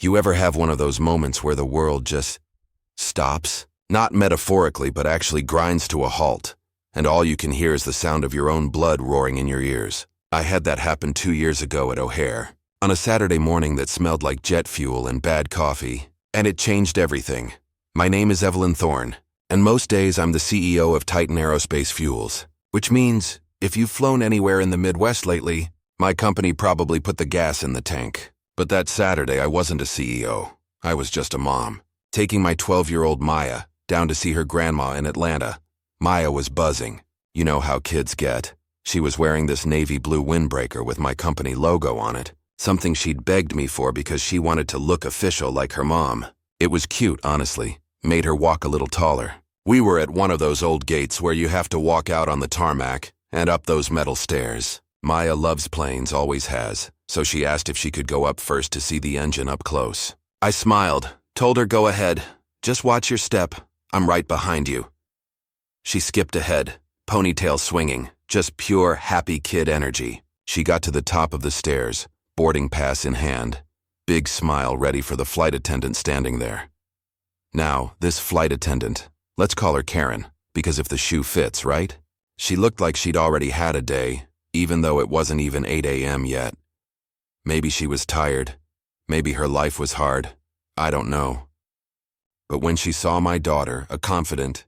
You ever have one of those moments where the world just stops? Not metaphorically, but actually grinds to a halt, and all you can hear is the sound of your own blood roaring in your ears. I had that happen 2 years ago at O'Hare, on a Saturday morning that smelled like jet fuel and bad coffee, and it changed everything. My name is Evelyn Thorne, and most days I'm the CEO of Titan Aerospace Fuels, which means if you've flown anywhere in the Midwest lately, my company probably put the gas in the tank. But that Saturday I wasn't a CEO, I was just a mom, taking my 12-year-old Maya down to see her grandma in Atlanta. Maya was buzzing. You know how kids get. She was wearing this navy blue windbreaker with my company logo on it, something she'd begged me for because she wanted to look official like her mom. It was cute, honestly. Made her walk a little taller. We were at one of those old gates where you have to walk out on the tarmac and up those metal stairs. Maya loves planes, always has, so she asked if she could go up first to see the engine up close. I smiled, told her go ahead. Just watch your step. I'm right behind you. She skipped ahead, ponytail swinging, just pure happy kid energy. She got to the top of the stairs, boarding pass in hand, big smile ready for the flight attendant standing there. Now, this flight attendant, let's call her Karen, because if the shoe fits, right? She looked like she'd already had a day, even though it wasn't even 8 a.m. yet. Maybe she was tired. Maybe her life was hard. I don't know. But when she saw my daughter, a confident,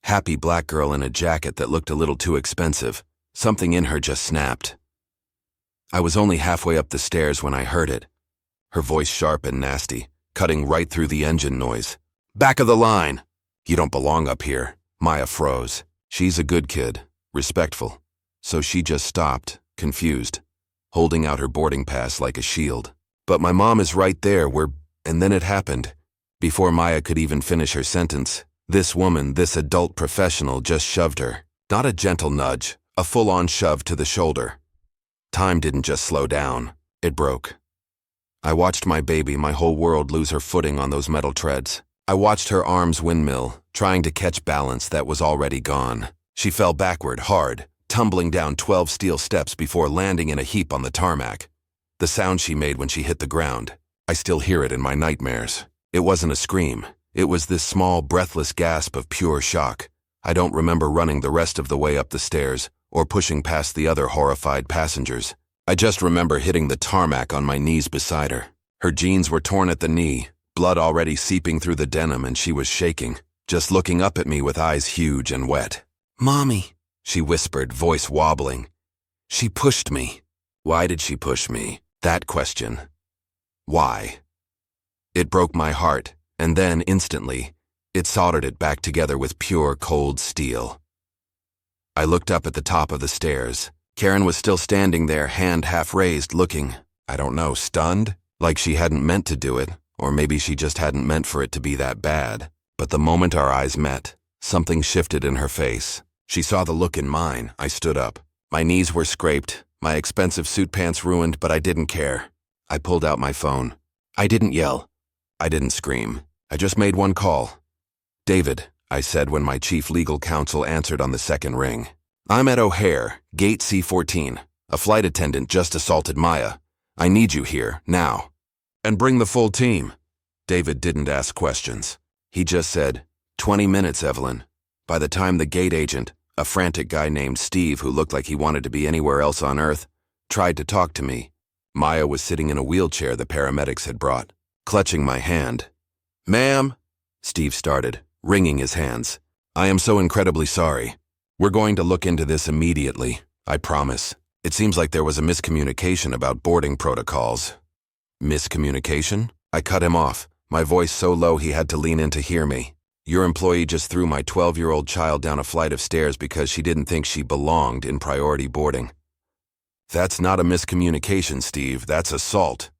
happy black girl in a jacket that looked a little too expensive, something in her just snapped. I was only halfway up the stairs when I heard it. Her voice sharp and nasty, cutting right through the engine noise. Back of the line! You don't belong up here. Maya froze. She's a good kid, respectful. So she just stopped, confused, holding out her boarding pass like a shield. But my mom is right there and then it happened. Before Maya could even finish her sentence, this woman, this adult professional, just shoved her. Not a gentle nudge, a full-on shove to the shoulder. Time didn't just slow down, it broke. I watched my baby, my whole world, lose her footing on those metal treads. I watched her arms windmill, trying to catch balance that was already gone. She fell backward, hard, tumbling down 12 steel steps before landing in a heap on the tarmac. The sound she made when she hit the ground, I still hear it in my nightmares. It wasn't a scream. It was this small, breathless gasp of pure shock. I don't remember running the rest of the way up the stairs or pushing past the other horrified passengers. I just remember hitting the tarmac on my knees beside her. Her jeans were torn at the knee, blood already seeping through the denim, and she was shaking, just looking up at me with eyes huge and wet. "Mommy," she whispered, voice wobbling. "She pushed me." Why did she push me? That question. Why? It broke my heart, and then, instantly, it soldered it back together with pure, cold steel. I looked up at the top of the stairs. Karen was still standing there, hand half raised, looking, I don't know, stunned? Like she hadn't meant to do it, or maybe she just hadn't meant for it to be that bad. But the moment our eyes met, something shifted in her face. She saw the look in mine. I stood up. My knees were scraped, my expensive suit pants ruined, but I didn't care. I pulled out my phone. I didn't yell. I didn't scream. I just made one call. "David," I said when my chief legal counsel answered on the second ring. "I'm at O'Hare, gate C14. A flight attendant just assaulted Maya. I need you here, now. And bring the full team." David didn't ask questions. He just said, 20 minutes, Evelyn. By the time the gate agent, a frantic guy named Steve who looked like he wanted to be anywhere else on Earth, tried to talk to me, Maya was sitting in a wheelchair the paramedics had brought, clutching my hand. "Ma'am," Steve started, wringing his hands. "I am so incredibly sorry. We're going to look into this immediately, I promise. It seems like there was a miscommunication about boarding protocols." "Miscommunication?" I cut him off, my voice so low he had to lean in to hear me. "Your employee just threw my 12-year-old child down a flight of stairs because she didn't think she belonged in priority boarding." "That's not a miscommunication, Steve. That's assault."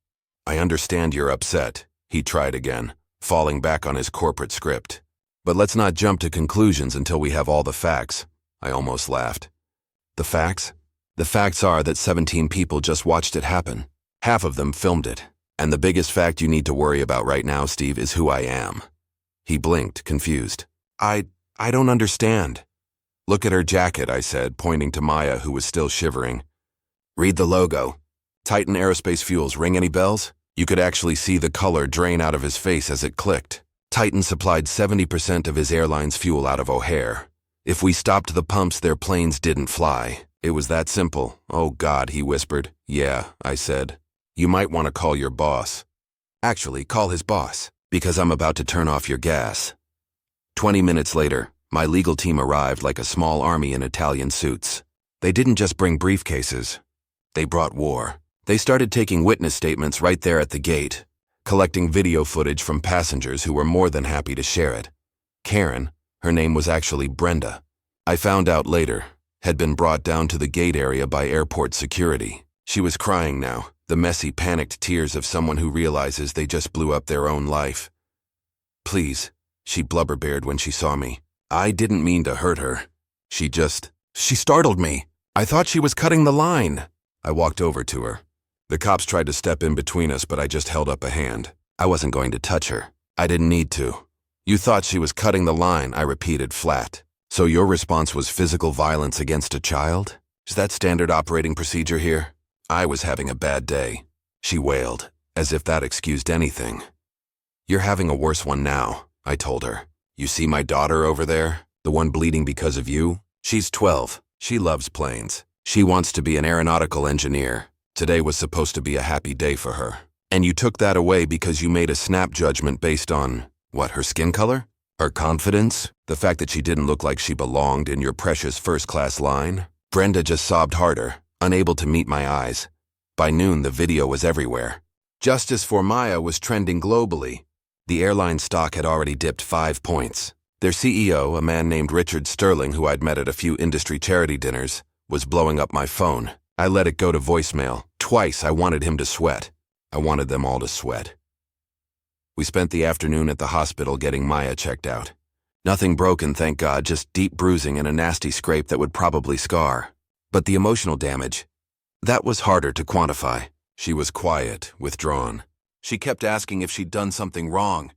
"I understand you're upset," he tried again, falling back on his corporate script. "But let's not jump to conclusions until we have all the facts." I almost laughed. "The facts? The facts are that 17 people just watched it happen. Half of them filmed it. And the biggest fact you need to worry about right now, Steve, is who I am." He blinked, confused. I don't understand." "Look at her jacket," I said, pointing to Maya, who was still shivering. "Read the logo. Titan Aerospace Fuels, ring any bells? You could actually see the color drain out of his face as it clicked. Titan supplied 70% of his airline's fuel out of O'Hare. If we stopped the pumps, their planes didn't fly. It was that simple. Oh God, he whispered. Yeah, I said. You might want to call your boss. Actually, call his boss, because I'm about to turn off your gas. 20 minutes later, my legal team arrived like a small army in Italian suits. They didn't just bring briefcases. They brought war. They started taking witness statements right there at the gate, collecting video footage from passengers who were more than happy to share it. Karen, her name was actually Brenda, I found out later, had been brought down to the gate area by airport security. She was crying now, the messy, panicked tears of someone who realizes they just blew up their own life. Please, she blubber-beared when she saw me. I didn't mean to hurt her. She startled me. I thought she was cutting the line. I walked over to her. The cops tried to step in between us, but I just held up a hand. I wasn't going to touch her. I didn't need to. You thought she was cutting the line, I repeated flat. So your response was physical violence against a child? Is that standard operating procedure here? I was having a bad day. She wailed, as if that excused anything. You're having a worse one now, I told her. You see my daughter over there? The one bleeding because of you? She's 12. She loves planes. She wants to be an aeronautical engineer. Today was supposed to be a happy day for her. And you took that away because you made a snap judgment based on, what, her skin color? Her confidence? The fact that she didn't look like she belonged in your precious first-class line? Brenda just sobbed harder, unable to meet my eyes. By noon, the video was everywhere. Justice for Maya was trending globally. The airline stock had already dipped 5 points. Their CEO, a man named Richard Sterling, who I'd met at a few industry charity dinners, was blowing up my phone. I let it go to voicemail. Twice I wanted him to sweat. I wanted them all to sweat. We spent the afternoon at the hospital getting Maya checked out. Nothing broken, thank God, just deep bruising and a nasty scrape that would probably scar. But the emotional damage, that was harder to quantify. She was quiet, withdrawn. She kept asking if she'd done something wrong,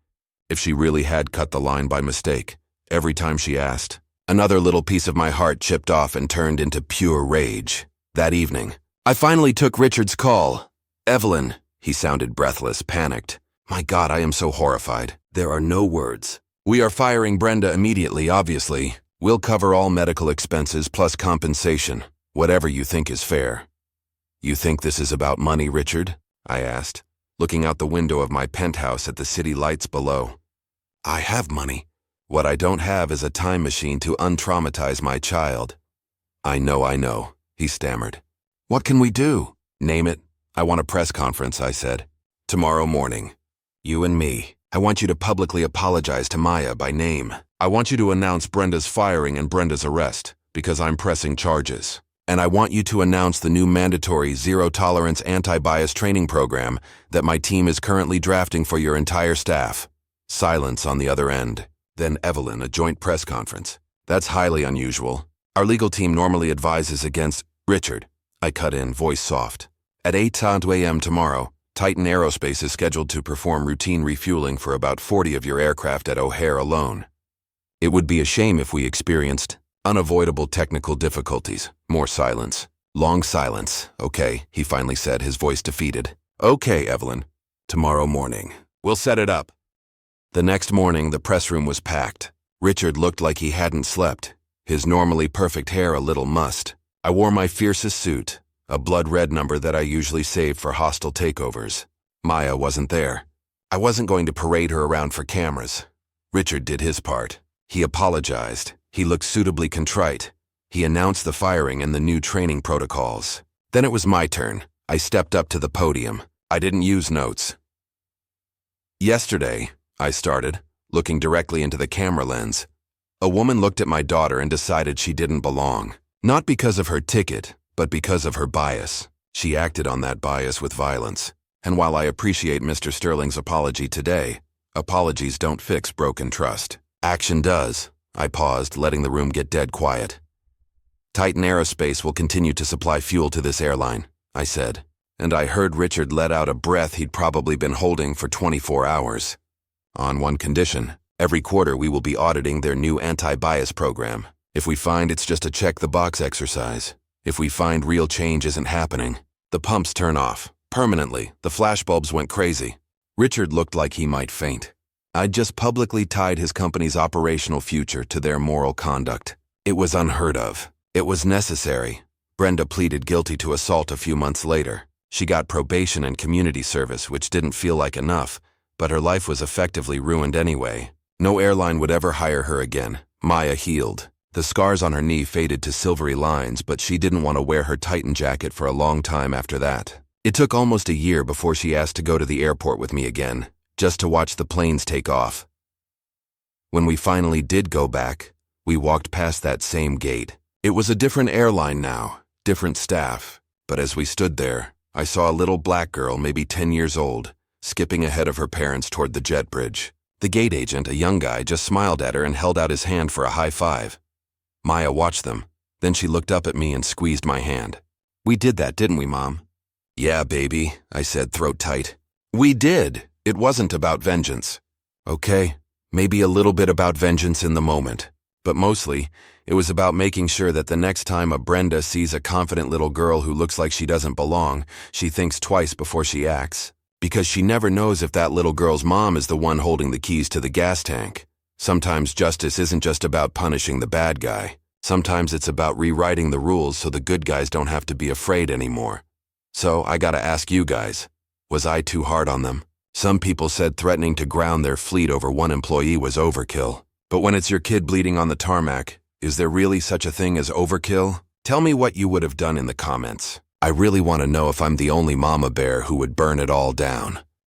if she really had cut the line by mistake. Every time she asked, another little piece of my heart chipped off and turned into pure rage. That evening, I finally took Richard's call. Evelyn, he sounded breathless, panicked. My God, I am so horrified. There are no words. We are firing Brenda immediately, obviously. We'll cover all medical expenses plus compensation, whatever you think is fair. You think this is about money, Richard? I asked, looking out the window of my penthouse at the city lights below. I have money. What I don't have is a time machine to untraumatize my child. I know, he stammered. What can we do? Name it. I want a press conference, I said. Tomorrow morning. You and me. I want you to publicly apologize to Maya by name. I want you to announce Brenda's firing and Brenda's arrest, because I'm pressing charges. And I want you to announce the new mandatory zero-tolerance anti-bias training program that my team is currently drafting for your entire staff. Silence on the other end. Then Evelyn, a joint press conference. That's highly unusual. Our legal team normally advises against Richard. I cut in, voice soft. At 8:00 a.m. tomorrow, Titan Aerospace is scheduled to perform routine refueling for about 40 of your aircraft at O'Hare alone. It would be a shame if we experienced unavoidable technical difficulties. More silence. Long silence. Okay, he finally said, his voice defeated. Okay, Evelyn. Tomorrow morning. We'll set it up. The next morning, the press room was packed. Richard looked like he hadn't slept, his normally perfect hair a little mussed. I wore my fiercest suit, a blood-red number that I usually save for hostile takeovers. Maya wasn't there. I wasn't going to parade her around for cameras. Richard did his part. He apologized. He looked suitably contrite. He announced the firing and the new training protocols. Then it was my turn. I stepped up to the podium. I didn't use notes. Yesterday, I started, looking directly into the camera lens. A woman looked at my daughter and decided she didn't belong. Not because of her ticket, but because of her bias. She acted on that bias with violence. And while I appreciate Mr. Sterling's apology today, apologies don't fix broken trust. Action does. I paused, letting the room get dead quiet. Titan Aerospace will continue to supply fuel to this airline, I said. And I heard Richard let out a breath he'd probably been holding for 24 hours. On one condition, every quarter we will be auditing their new anti-bias program. If we find it's just a check-the-box exercise, if we find real change isn't happening, the pumps turn off. Permanently, the flashbulbs went crazy. Richard looked like he might faint. I'd just publicly tied his company's operational future to their moral conduct. It was unheard of. It was necessary. Brenda pleaded guilty to assault a few months later. She got probation and community service, which didn't feel like enough, but her life was effectively ruined anyway. No airline would ever hire her again. Maya healed. The scars on her knee faded to silvery lines, but she didn't want to wear her Titan jacket for a long time after that. It took almost a year before she asked to go to the airport with me again, just to watch the planes take off. When we finally did go back, we walked past that same gate. It was a different airline now, different staff, but as we stood there, I saw a little black girl, maybe 10 years old, skipping ahead of her parents toward the jet bridge. The gate agent, a young guy, just smiled at her and held out his hand for a high five. Maya watched them. Then she looked up at me and squeezed my hand. "We did that, didn't we, Mom?" "Yeah, baby," I said, throat tight. "We did. It wasn't about vengeance." Okay, maybe a little bit about vengeance in the moment, but mostly, it was about making sure that the next time a Brenda sees a confident little girl who looks like she doesn't belong, she thinks twice before she acts. Because she never knows if that little girl's mom is the one holding the keys to the gas tank. Sometimes justice isn't just about punishing the bad guy. Sometimes it's about rewriting the rules so the good guys don't have to be afraid anymore. So I gotta ask you guys, was I too hard on them? Some people said threatening to ground their fleet over one employee was overkill. But when it's your kid bleeding on the tarmac, is there really such a thing as overkill? Tell me what you would have done in the comments. I really want to know if I'm the only mama bear who would burn it all down.